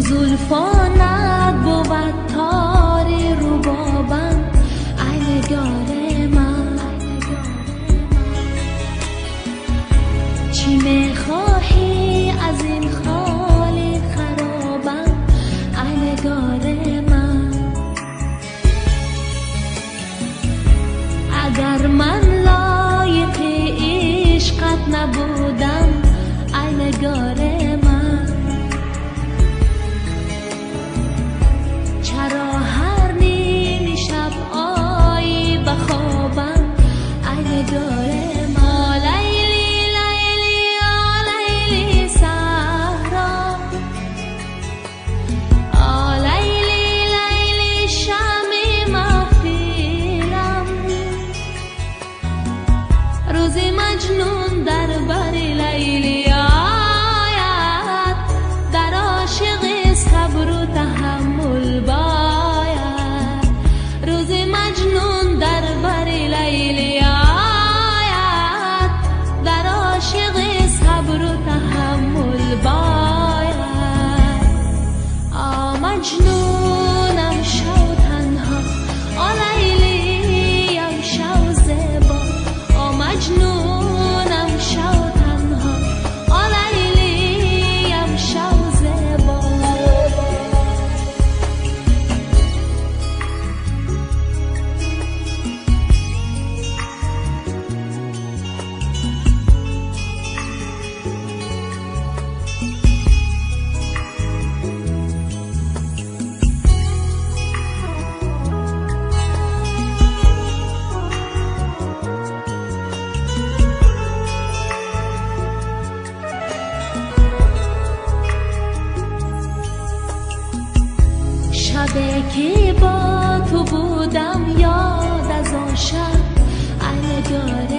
زلفانت بود تار ربابم ای نگار من. چی میخواهی از این خالی خرابم ای نگار من؟ اگر من لایق عشقت نبودم ای نگار من، چرا هر نیم شب آیی به خوابم ای نگار ما؟ لیلی لیلی آ لیلی صحرا، آ لیلی لیلی شمع محفلم، روزی مجنون در بر لیلی آید، در عاشق صبر و تحمل باید. روزی مجنون در بر لیلی آید، در عاشق صبر و تحمل باید. آ مجنونم شو تنها، آ لیلیم شو زیبا، آ مجنونم شو تنها، آ لیلیم شو زیبا. شبی که با تو بودم یاد از آن شب ای نگار